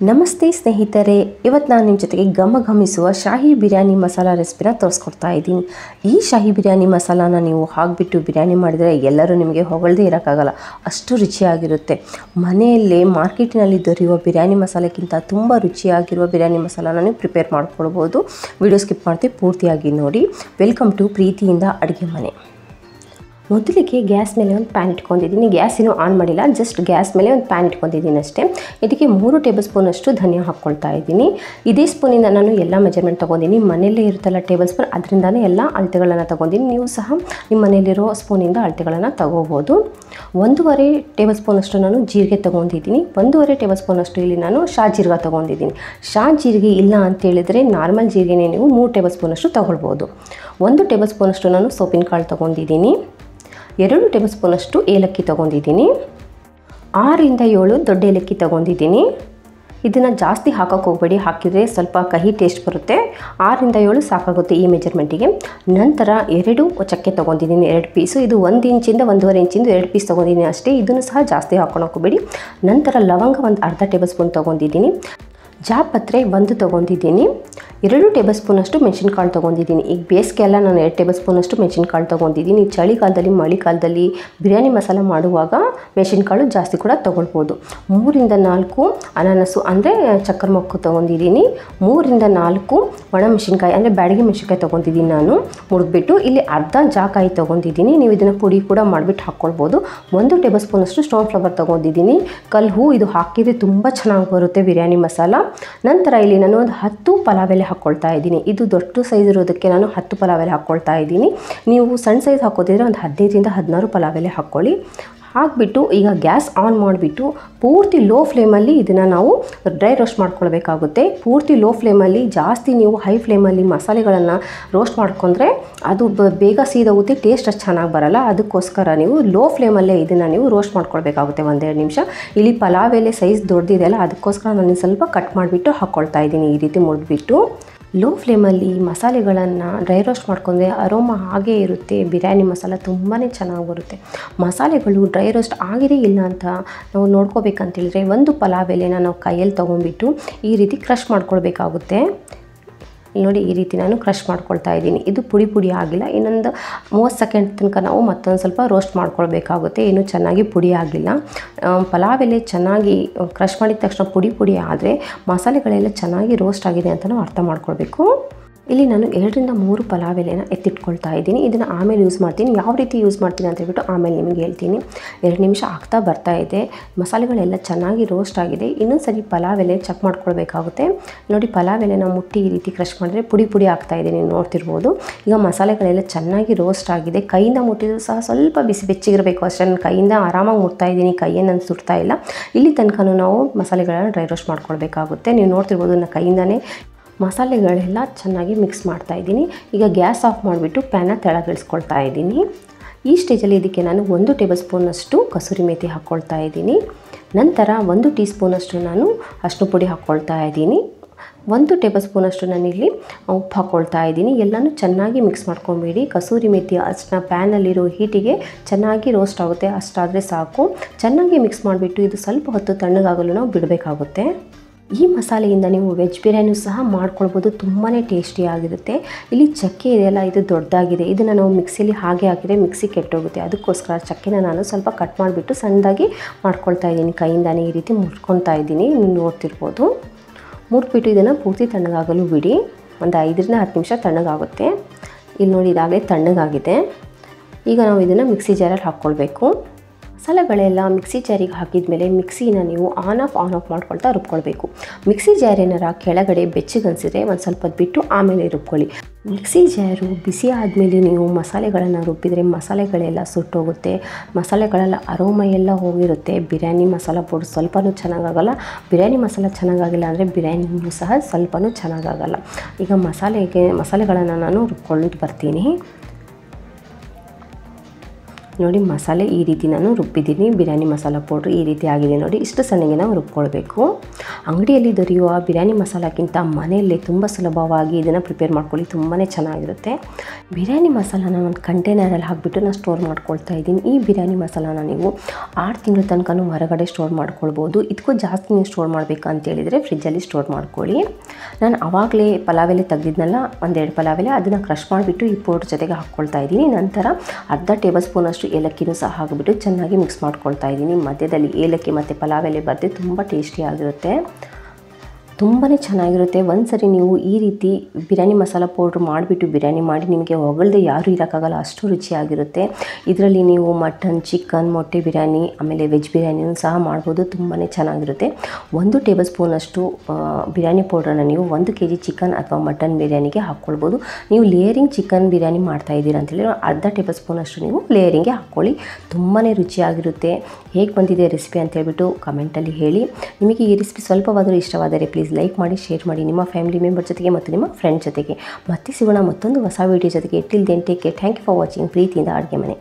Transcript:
ನಮಸ್ತೆ ಸ್ನೇಹಿತರೆ, ಇವತ್ತು ನಾನು ನಿಮ್ಮ ಜೊತೆಗೆ ಘಮಿಸುವ ಶಾಹಿ ಬಿರಿಯಾನಿ ಮಸಾಲ ರೆಸಿಪಿನ ತೋರಿಸ್ಕೊಡ್ತಾ ಇದ್ದೀನಿ. ಈ ಶಾಹಿ ಬಿರಿಯಾನಿ ಮಸಾಲಾನ ನೀವು ಹಾಕಿಬಿಟ್ಟು ಬಿರಿಯಾನಿ ಮಾಡಿದರೆ ಎಲ್ಲರೂ ನಿಮಗೆ ಹೊಗಳದೇ ಇರೋಕ್ಕಾಗಲ್ಲ, ಅಷ್ಟು ರುಚಿಯಾಗಿರುತ್ತೆ. ಮನೆಯಲ್ಲೇ ಮಾರ್ಕೆಟಿನಲ್ಲಿ ದೊರೆಯುವ ಬಿರಿಯಾನಿ ಮಸಾಲೆಗಿಂತ ತುಂಬ ರುಚಿಯಾಗಿರುವ ಬಿರಿಯಾನಿ ಮಸಾಲಾನ ನೀವು ಪ್ರಿಪೇರ್ ಮಾಡ್ಕೊಳ್ಬೋದು. ವಿಡಿಯೋ ಸ್ಕಿಪ್ ಮಾಡ್ತೀವಿ, ಪೂರ್ತಿಯಾಗಿ ನೋಡಿ. ವೆಲ್ಕಮ್ ಟು ಪ್ರೀತಿಯಿಂದ ಅಡುಗೆ ಮನೆ. ಮೊದಲಿಗೆ ಗ್ಯಾಸ್ ಮೇಲೆ ಒಂದು ಪ್ಯಾನ್ ಇಟ್ಕೊಂಡಿದ್ದೀನಿ. ಗ್ಯಾಸ್ ಇನ್ನೂ ಆನ್ ಮಾಡಿಲ್ಲ, ಜಸ್ಟ್ ಗ್ಯಾಸ್ ಮೇಲೆ ಒಂದು ಪ್ಯಾನ್ ಇಟ್ಕೊಂಡಿದ್ದೀನಿ ಅಷ್ಟೇ. ಇದಕ್ಕೆ 3 ಟೇಬಲ್ ಸ್ಪೂನಷ್ಟು ಧನಿಯಾ ಹಾಕ್ಕೊಳ್ತಾ ಇದ್ದೀನಿ. ಇದೇ ಸ್ಪೂನಿಂದ ನಾನು ಎಲ್ಲ ಮೆಜರ್ಮೆಂಟ್ ತೊಗೊಂಡಿನಿ. ಮನೆಯಲ್ಲೇ ಇರುತ್ತಲ್ಲ ಟೇಬಲ್ ಸ್ಪೂನ್, ಅದರಿಂದನೇ ಎಲ್ಲ ಅಳತೆಗಳನ್ನು ತೊಗೊಂಡಿನಿ. ನೀವು ಸಹ ನಿಮ್ಮ ಮನೆಯಲ್ಲಿರೋ ಸ್ಪೂನಿಂದ ಅಳತೆಗಳನ್ನು ತೊಗೋಬೋದು. 1.5 ಟೇಬಲ್ ಸ್ಪೂನಷ್ಟು ನಾನು ಜೀರಿಗೆ ತೊಗೊಂಡಿದ್ದೀನಿ. 1.5 ಟೇಬಲ್ ಸ್ಪೂನಷ್ಟು ಇಲ್ಲಿ ನಾನು ಜೀರಿಗೆ ತೊಗೊಂಡಿದ್ದೀನಿ. ಜೀರಿಗೆ ಇಲ್ಲ ಅಂತೇಳಿದರೆ ನಾರ್ಮಲ್ ಜೀರಿಗೆನೇ ನೀವು 3 ಟೇಬಲ್ ಸ್ಪೂನಷ್ಟು ತೊಗೊಳ್ಬೋದು. 1 ಟೇಬಲ್ ಸ್ಪೂನಷ್ಟು ನಾನು ಸೋಪಿನ ಕಾಳು ತೊಗೊಂಡಿದ್ದೀನಿ. 2 ಟೇಬಲ್ ಸ್ಪೂನಷ್ಟು ಏಲಕ್ಕಿ ತೊಗೊಂಡಿದ್ದೀನಿ. 6 ಇಂದ 7 ದೊಡ್ಡ ಏಲಕ್ಕಿ ತೊಗೊಂಡಿದ್ದೀನಿ. ಇದನ್ನು ಜಾಸ್ತಿ ಹಾಕೋಕ್ಕೆ ಹೋಗಬೇಡಿ, ಹಾಕಿದರೆ ಸ್ವಲ್ಪ ಕಹಿ ಟೇಸ್ಟ್ ಬರುತ್ತೆ. 6 ಇಂದ 7 ಸಾಕಾಗುತ್ತೆ ಈ ಮೆಜರ್ಮೆಂಟಿಗೆ. ನಂತರ 2 ಚಕ್ಕೆ ತೊಗೊಂಡಿದ್ದೀನಿ, 2 ಪೀಸು. ಇದು 1 ಇಂಚಿಂದ 1.5 ಇಂಚಿಂದ 2 ಪೀಸ್ ತೊಗೊಂಡಿದ್ದೀನಿ ಅಷ್ಟೇ. ಇದನ್ನು ಸಹ ಜಾಸ್ತಿ ಹಾಕ್ಕೊಳಕ್ಕೆ ಹೋಗಬೇಡಿ. ನಂತರ ಲವಂಗ ಒಂದು ಅರ್ಧ ಟೇಬಲ್ ಸ್ಪೂನ್ ತೊಗೊಂಡಿದ್ದೀನಿ. ಜಾಪತ್ರೆ 1 ತೊಗೊಂಡಿದ್ದೀನಿ. 2 ಟೇಬಲ್ ಸ್ಪೂನಷ್ಟು ಮೆಣಸಿನ್ಕಾಳು ತೊಗೊಂಡಿದ್ದೀನಿ. ಈಗ ಬೇಸಿಗೆ ಎಲ್ಲ ನಾನು 2 ಟೇಬಲ್ ಸ್ಪೂನಷ್ಟು ಮೆಣಸಿನ್ಕಾಳು ತೊಗೊಂಡಿದ್ದೀನಿ. ಚಳಿಗಾಲದಲ್ಲಿ ಮಳೆಗಾಲದಲ್ಲಿ ಬಿರಿಯಾನಿ ಮಸಾಲ ಮಾಡುವಾಗ ಮೆಣಸಿನ್ಕಾಳು ಜಾಸ್ತಿ ಕೂಡ ತೊಗೊಳ್ಬೋದು. 3 ಇಂದ 4 ಅನಾನಸು ಅಂದರೆ ಚಕ್ಕರ್ ಮೊಗ್ಗು ತೊಗೊಂಡಿದ್ದೀನಿ. 3 ಇಂದ 4 ಒಣ ಮೆಣಸಿನ್ಕಾಯಿ ಅಂದರೆ ಬ್ಯಾಡಗಿ ಮೆಣಸಿನ್ಕಾಯಿ ತೊಗೊಂಡಿದ್ದೀನಿ ನಾನು ಮುರಿದ್ಬಿಟ್ಟು. ಇಲ್ಲಿ ಅರ್ಧ ಜಾಕಾಯಿ ತೊಗೊಂಡಿದ್ದೀನಿ. ನೀವು ಇದನ್ನು ಪುಡಿ ಕೂಡ ಮಾಡಿಬಿಟ್ಟು ಹಾಕ್ಕೊಳ್ಬೋದು. 1 ಟೇಬಲ್ ಸ್ಪೂನಷ್ಟು ಸ್ಟೋನ್ ಫ್ಲವರ್ ತೊಗೊಂಡಿದ್ದೀನಿ. ಕಲ್ಲು ಇದು ಹಾಕಿದರೆ ತುಂಬ ಚೆನ್ನಾಗಿ ಬರುತ್ತೆ ಬಿರಿಯಾನಿ ಮಸಾಲ. ನಂತರ ಇಲ್ಲಿ ನಾನು ಒಂದು 10 ಪಲಾವ್ ಎಲೆ ಹಾಕ್ಕೊಳ್ತಾ ಇದ್ದೀನಿ. ಇದು ದೊಡ್ಡ ಸೈಜ್ ಇರೋದಕ್ಕೆ ನಾನು 10 ಪಲಾವ್ ಎಲೆ ಹಾಕ್ಕೊಳ್ತಾ ಇದ್ದೀನಿ. ನೀವು ಸಣ್ಣ ಸೈಜ್ ಹಾಕೋದಿದ್ರೆ ಒಂದು 15 ಇಂದ 16 ಪಲಾವ್ ಎಲೆ ಹಾಕ್ಕೊಳ್ಳಿ. ಹಾಕಿಬಿಟ್ಟು ಈಗ ಗ್ಯಾಸ್ ಆನ್ ಮಾಡಿಬಿಟ್ಟು ಪೂರ್ತಿ ಲೋ ಫ್ಲೇಮಲ್ಲಿ ಇದನ್ನು ನಾವು ಡ್ರೈ ರೋಸ್ಟ್ ಮಾಡ್ಕೊಳ್ಬೇಕಾಗುತ್ತೆ. ಪೂರ್ತಿ ಲೋ ಫ್ಲೇಮಲ್ಲಿ, ಜಾಸ್ತಿ ನೀವು ಹೈ ಫ್ಲೇಮಲ್ಲಿ ಮಸಾಲೆಗಳನ್ನು ರೋಸ್ಟ್ ಮಾಡ್ಕೊಂಡ್ರೆ ಅದು ಬೇಗ ಸೀದೋಗುತ್ತೆ, ಟೇಸ್ಟ್ ಅಷ್ಟು ಚೆನ್ನಾಗಿ ಬರಲ್ಲ. ಅದಕ್ಕೋಸ್ಕರ ನೀವು ಲೋ ಫ್ಲೇಮಲ್ಲೇ ಇದನ್ನು ನೀವು ರೋಸ್ಟ್ ಮಾಡ್ಕೊಳ್ಬೇಕಾಗುತ್ತೆ 1-2 ನಿಮಿಷ. ಇಲ್ಲಿ ಪಲಾವ್ ಎಲೆ ಸೈಜ್ ದೊಡ್ಡದಿದೆಯಲ್ಲ, ಅದಕ್ಕೋಸ್ಕರ ನಾನು ಸ್ವಲ್ಪ ಕಟ್ ಮಾಡಿಬಿಟ್ಟು ಹಾಕ್ಕೊಳ್ತಾ ಇದ್ದೀನಿ. ಈ ರೀತಿ ಮುರಿದ್ಬಿಟ್ಟು ಲೋ ಫ್ಲೇಮಲ್ಲಿ ಮಸಾಲೆಗಳನ್ನು ಡ್ರೈ ರೋಸ್ಟ್ ಮಾಡ್ಕೊಂಡ್ರೆ ಅರೋಮಾ ಹಾಗೇ ಇರುತ್ತೆ. ಬಿರಿಯಾನಿ ಮಸಾಲ ತುಂಬಾ ಚೆನ್ನಾಗಿ ಬರುತ್ತೆ. ಮಸಾಲೆಗಳು ಡ್ರೈ ರೋಸ್ಟ್ ಆಗಿದೆ ಇಲ್ಲ ಅಂತ ನಾವು ನೋಡ್ಕೋಬೇಕಂತೇಳಿದ್ರೆ 1 ಪಲಾವ್ ಎಲೆನ ನಾವು ಕೈಯಲ್ಲಿ ತೊಗೊಂಡ್ಬಿಟ್ಟು ಈ ರೀತಿ ಕ್ರಷ್ ಮಾಡ್ಕೊಳ್ಬೇಕಾಗುತ್ತೆ. ನೋಡಿ, ಈ ರೀತಿ ನಾನು ಕ್ರಷ್ ಮಾಡ್ಕೊಳ್ತಾ ಇದ್ದೀನಿ. ಇದು ಪುಡಿ ಆಗಿಲ್ಲ. ಇನ್ನೊಂದು 30 ಸೆಕೆಂಡ್ ತನಕ ನಾವು ಮತ್ತೊಂದು ಸ್ವಲ್ಪ ರೋಸ್ಟ್ ಮಾಡ್ಕೊಳ್ಬೇಕಾಗುತ್ತೆ. ಇನ್ನೂ ಚೆನ್ನಾಗಿ ಪುಡಿ ಆಗಿಲ್ಲ. ಪಲಾವ್ ಎಲೆ ಚೆನ್ನಾಗಿ ಕ್ರಷ್ ಮಾಡಿದ ತಕ್ಷಣ ಪುಡಿ ಆದರೆ ಮಸಾಲೆಗಳೆಲ್ಲ ಚೆನ್ನಾಗಿ ರೋಸ್ಟ್ ಆಗಿದೆ ಅಂತ ನಾವು ಅರ್ಥ ಮಾಡ್ಕೊಳ್ಬೇಕು. ಇಲ್ಲಿ ನಾನು 2 ರಿಂದ 3 ಪಲಾವ್ ಎಲೆನ ಎತ್ತಿಟ್ಕೊಳ್ತಾ ಇದ್ದೀನಿ. ಇದನ್ನು ಆಮೇಲೆ ಯೂಸ್ ಮಾಡ್ತೀನಿ. ಯಾವ ರೀತಿ ಯೂಸ್ ಮಾಡ್ತೀನಿ ಅಂತ ಹೇಳ್ಬಿಟ್ಟು ಆಮೇಲೆ ನಿಮಗೆ ಹೇಳ್ತೀನಿ. 2 ನಿಮಿಷ ಆಗ್ತಾ ಬರ್ತಾ ಇದೆ. ಮಸಾಲೆಗಳೆಲ್ಲ ಚೆನ್ನಾಗಿ ರೋಸ್ಟ್ ಆಗಿದೆ. ಇನ್ನೊಂದು ಸರಿ ಪಲಾವ್ ಎಲೆ ಚೆಕ್ ಮಾಡ್ಕೊಳ್ಬೇಕಾಗುತ್ತೆ. ನೋಡಿ, ಪಲಾವ್ ಎಲೆನ ಮುಟ್ಟಿ ಈ ರೀತಿ ಕ್ರಷ್ ಮಾಡಿದ್ರೆ ಪುಡಿ ಆಗ್ತಾ ಇದೆ, ನೀವು ನೋಡ್ತಿರ್ಬೋದು. ಈಗ ಮಸಾಲೆಗಳೆಲ್ಲ ಚೆನ್ನಾಗಿ ರೋಸ್ಟ್ ಆಗಿದೆ. ಕೈಯಿಂದ ಮುಟ್ಟಿದ್ರು ಸಹ ಸ್ವಲ್ಪ ಬೆಚ್ಚಗಿರಬೇಕು ಅಷ್ಟೇ. ನಾನು ಕೈಯಿಂದ ಆರಾಮಾಗಿ ಮುಟ್ತಾ ಇದ್ದೀನಿ, ಕೈಯನ್ನು ನಾನು ಸುಡ್ತಾ ಇಲ್ಲ. ಇಲ್ಲಿ ತನಕ ನಾವು ಮಸಾಲೆಗಳನ್ನ ಡ್ರೈ ರೋಸ್ಟ್ ಮಾಡ್ಕೊಳ್ಬೇಕಾಗುತ್ತೆ. ನೀವು ನೋಡ್ತಿರ್ಬೋದು, ನನ್ನ ಕೈಯಿಂದನೇ ಮಸಾಲೆಗಳೆಲ್ಲ ಚೆನ್ನಾಗಿ ಮಿಕ್ಸ್ ಮಾಡ್ತಾ ಇದ್ದೀನಿ. ಈಗ ಗ್ಯಾಸ್ ಆಫ್ ಮಾಡಿಬಿಟ್ಟು ಪ್ಯಾನ ತೆಳಗಿಳಿಸ್ಕೊಳ್ತಾ ಇದ್ದೀನಿ. ಈ ಸ್ಟೇಜಲ್ಲಿ ಇದಕ್ಕೆ ನಾನು 1 ಟೇಬಲ್ ಸ್ಪೂನಷ್ಟು ಕಸೂರಿ ಮೇಥಿ ಹಾಕ್ಕೊಳ್ತಾ ಇದ್ದೀನಿ. ನಂತರ 1 ಟೀ ಸ್ಪೂನಷ್ಟು ನಾನು ಅರಿಶಿನ ಪುಡಿ ಹಾಕ್ಕೊಳ್ತಾ ಇದ್ದೀನಿ. 1 ಟೇಬಲ್ ಸ್ಪೂನಷ್ಟು ನಾನಿಲ್ಲಿ ಉಪ್ಪು ಹಾಕ್ಕೊಳ್ತಾ ಇದ್ದೀನಿ. ಎಲ್ಲನೂ ಚೆನ್ನಾಗಿ ಮಿಕ್ಸ್ ಮಾಡ್ಕೊಬೇಡಿ. ಕಸೂರಿ ಮೇಥಿ ಅರಿಶಿನ ಪ್ಯಾನಲ್ಲಿರೋ ಹೀಟಿಗೆ ಚೆನ್ನಾಗಿ ರೋಸ್ಟ್ ಆಗುತ್ತೆ, ಅಷ್ಟಾದರೆ ಸಾಕು. ಚೆನ್ನಾಗಿ ಮಿಕ್ಸ್ ಮಾಡಿಬಿಟ್ಟು ಇದು ಸ್ವಲ್ಪ ಹೊತ್ತು ತಣ್ಣಗಾಗಲು ನಾವು ಬಿಡಬೇಕಾಗುತ್ತೆ. ಈ ಮಸಾಲೆಯಿಂದ ನೀವು ವೆಜ್ ಬಿರಿಯಾನಿ ಸಹ ಮಾಡ್ಕೊಳ್ಬೋದು, ತುಂಬಾ ಟೇಸ್ಟಿಯಾಗಿರುತ್ತೆ. ಇಲ್ಲಿ ಚಕ್ಕೆ ಇದೆಯಲ್ಲ, ಇದು ದೊಡ್ಡದಾಗಿದೆ. ಇದನ್ನು ನಾವು ಮಿಕ್ಸಿಲಿ ಹಾಗೆ ಹಾಕಿದರೆ ಮಿಕ್ಸಿ ಕೆಟ್ಟೋಗುತ್ತೆ. ಅದಕ್ಕೋಸ್ಕರ ಚಕ್ಕೆನ ನಾನು ಸ್ವಲ್ಪ ಕಟ್ ಮಾಡಿಬಿಟ್ಟು ಸಣ್ಣದಾಗಿ ಮಾಡ್ಕೊಳ್ತಾ ಇದ್ದೀನಿ. ಕೈಯಿಂದಾನೇ ಈ ರೀತಿ ಮುಟ್ಕೊಳ್ತಾ ಇದ್ದೀನಿ, ನೀವು ನೋಡ್ತಿರ್ಬೋದು. ಮುಟ್ಬಿಟ್ಟು ಇದನ್ನು ಪೂರ್ತಿ ತಣ್ಣಗಾಗಲು ಬಿಡಿ. ಒಂದು 5 ರಿಂದ 10 ನಿಮಿಷ ತಣ್ಣಗಾಗುತ್ತೆ. ಇಲ್ಲಿ ನೋಡಿ, ಇದಾಗಲೇ ತಣ್ಣಗಾಗಿದೆ. ಈಗ ನಾವು ಇದನ್ನು ಮಿಕ್ಸಿ ಜಾರಲ್ಲಿ ಹಾಕ್ಕೊಳ್ಬೇಕು. ಮಸಾಲೆಗಳೆಲ್ಲ ಮಿಕ್ಸಿ ಜಾರಿಗೆ ಹಾಕಿದ ಮೇಲೆ ಮಿಕ್ಸಿನ ನೀವು ಆನ್ ಆಫ್ ಮಾಡ್ಕೊಳ್ತಾ ರುಬ್ಕೊಳ್ಬೇಕು. ಮಿಕ್ಸಿ ಜಾರ್ ಏನಾರ ಕೆಳಗಡೆ ಬೆಚ್ಚಗನ್ಸಿದ್ರೆ ಒಂದು ಸ್ವಲ್ಪ ಬಿಟ್ಟು ಆಮೇಲೆ ರುಬ್ಕೊಳ್ಳಿ. ಮಿಕ್ಸಿ ಜಾರು ಬಿಸಿ ಆದಮೇಲೆ ನೀವು ಮಸಾಲೆಗಳನ್ನು ರುಬ್ಬಿದರೆ ಮಸಾಲೆಗಳೆಲ್ಲ ಸುಟ್ಟೋಗುತ್ತೆ. ಮಸಾಲೆಗಳೆಲ್ಲ ಅರೋಮ ಎಲ್ಲ ಹೋಗಿರುತ್ತೆ. ಬಿರಿಯಾನಿ ಮಸಾಲ ಪೌಡರ್ ಸ್ವಲ್ಪನೂ ಚೆನ್ನಾಗಾಗಲ್ಲ. ಬಿರಿಯಾನಿ ಮಸಾಲ ಚೆನ್ನಾಗಾಗಿಲ್ಲ ಅಂದರೆ ಬಿರಿಯಾನಿಯೂ ಸಹ ಸ್ವಲ್ಪನೂ ಚೆನ್ನಾಗಾಗಲ್ಲ. ಈಗ ಮಸಾಲೆಗಳನ್ನು ನಾನು ರುಬ್ಕೊಂಡು ಬರ್ತೀನಿ. ನೋಡಿ ಮಸಾಲೆ ಈ ರೀತಿ ನಾನು ರುಬ್ಬಿದ್ದೀನಿ. ಬಿರಿಯಾನಿ ಮಸಾಲ ಪೌಡ್ರ್ ಈ ರೀತಿ ಆಗಿದೆ ನೋಡಿ. ಇಷ್ಟು ಸಣ್ಣಗೆ ನಾವು ರುಬ್ಕೊಳ್ಬೇಕು. ಅಂಗಡಿಯಲ್ಲಿ ದೊರೆಯುವ ಬಿರಿಯಾನಿ ಮಸಾಲಕ್ಕಿಂತ ಮನೆಯಲ್ಲೇ ತುಂಬ ಸುಲಭವಾಗಿ ಇದನ್ನು ಪ್ರಿಪೇರ್ ಮಾಡ್ಕೊಳ್ಳಿ, ತುಂಬಾ ಚೆನ್ನಾಗಿರುತ್ತೆ. ಬಿರಿಯಾನಿ ಮಸಾಲಾನ ಒಂದು ಕಂಟೈನರಲ್ಲಿ ಹಾಕಿಬಿಟ್ಟು ನಾನು ಸ್ಟೋರ್ ಮಾಡ್ಕೊಳ್ತಾ ಇದ್ದೀನಿ. ಈ ಬಿರಿಯಾನಿ ಮಸಾಲಾನ ನೀವು 6 ತಿಂಗಳ ತನಕ ಹೊರಗಡೆ ಸ್ಟೋರ್ ಮಾಡ್ಕೊಳ್ಬೋದು. ಇದಕ್ಕೂ ಜಾಸ್ತಿ ನೀವು ಸ್ಟೋರ್ ಮಾಡಬೇಕಂತೇಳಿದರೆ ಫ್ರಿಜ್ಜಲ್ಲಿ ಸ್ಟೋರ್ ಮಾಡ್ಕೊಳ್ಳಿ. ನಾನು ಆವಾಗಲೇ ಪಲಾವ್ ಎಲೆ ತೆಗೆದಿದ್ನಲ್ಲ, 1-2 ಪಲಾವ್ ಎಲೆ, ಅದನ್ನು ಕ್ರಷ್ ಮಾಡಿಬಿಟ್ಟು ಈ ಪೌಡ್ರ್ ಜೊತೆಗೆ ಹಾಕ್ಕೊಳ್ತಾ ಇದ್ದೀನಿ. ನಂತರ ಅರ್ಧ ಟೇಬಲ್ ಸ್ಪೂನಷ್ಟು ಏಲಕ್ಕಿನೂ ಸಹ ಹಾಕಿಬಿಟ್ಟು ಚೆನ್ನಾಗಿ ಮಿಕ್ಸ್ ಮಾಡ್ಕೊಳ್ತಾ ಇದ್ದೀನಿ. ಮಧ್ಯದಲ್ಲಿ ಏಲಕ್ಕಿ ಮತ್ತು ಪಲಾವ್ ಎಲೆ ಬರುತ್ತೆ, ತುಂಬ ಟೇಸ್ಟಿಯಾಗಿರುತ್ತೆ, ತುಂಬಾ ಚೆನ್ನಾಗಿರುತ್ತೆ. ಒಂದು ಸರಿ ನೀವು ಈ ರೀತಿ ಬಿರಿಯಾನಿ ಮಸಾಲ ಪೌಡ್ರ್ ಮಾಡಿಬಿಟ್ಟು ಬಿರಿಯಾನಿ ಮಾಡಿ ನಿಮಗೆ ಹೊಗಳದೆ ಯಾರೂ ಇರೋಕ್ಕಾಗಲ್ಲ, ಅಷ್ಟು ರುಚಿಯಾಗಿರುತ್ತೆ. ಇದರಲ್ಲಿ ನೀವು ಮಟನ್, ಚಿಕನ್, ಮೊಟ್ಟೆ ಬಿರಿಯಾನಿ, ಆಮೇಲೆ ವೆಜ್ ಬಿರಿಯಾನಿನೂ ಸಹ ಮಾಡ್ಬೋದು, ತುಂಬಾ ಚೆನ್ನಾಗಿರುತ್ತೆ. 1 ಟೇಬಲ್ ಸ್ಪೂನಷ್ಟು ಬಿರಿಯಾನಿ ಪೌಡ್ರನ್ನು ನೀವು 1 kg ಚಿಕನ್ ಅಥವಾ ಮಟನ್ ಬಿರಿಯಾನಿಗೆ ಹಾಕ್ಕೊಳ್ಬೋದು. ನೀವು ಲೇಯರಿಂಗ್ ಚಿಕನ್ ಬಿರಿಯಾನಿ ಮಾಡ್ತಾಯಿದ್ದೀರಾ ಅಂತೇಳಿ ಅರ್ಧ ಟೇಬಲ್ ಸ್ಪೂನಷ್ಟು ನೀವು ಲೇಯರಿಂಗ್ಗೆ ಹಾಕ್ಕೊಳ್ಳಿ, ತುಂಬಾ ರುಚಿಯಾಗಿರುತ್ತೆ. ಹೇಗೆ ಬಂದಿದೆ ರೆಸಿಪಿ ಅಂತ ಹೇಳ್ಬಿಟ್ಟು ಕಮೆಂಟಲ್ಲಿ ಹೇಳಿ. ನಿಮಗೆ ಈ ರೆಸಿಪಿ ಸ್ವಲ್ಪವಾದರೂ ಇಷ್ಟವಾದರೆ ಪ್ಲೀಸ್ ಲೈಕ್ ಮಾಡಿ, ಶೇರ್ ಮಾಡಿ ನಿಮ್ಮ ಫ್ಯಾಮಿಲಿ ಮೆಂಬರ್ ಜೊತೆಗೆ ಮತ್ತು ನಿಮ್ಮ ಫ್ರೆಂಡ್ ಜೊತೆಗೆ. ಮತ್ತೆ ಸಿಗೋಣ ಮತ್ತೊಂದು ಹೊಸ ವೀಡಿಯೋ ಜೊತೆಗೆ. Till then take care. Thank you for watching. ಪ್ರೀತಿಯಿಂದ ಅಡುಗೆ ಮನೆ.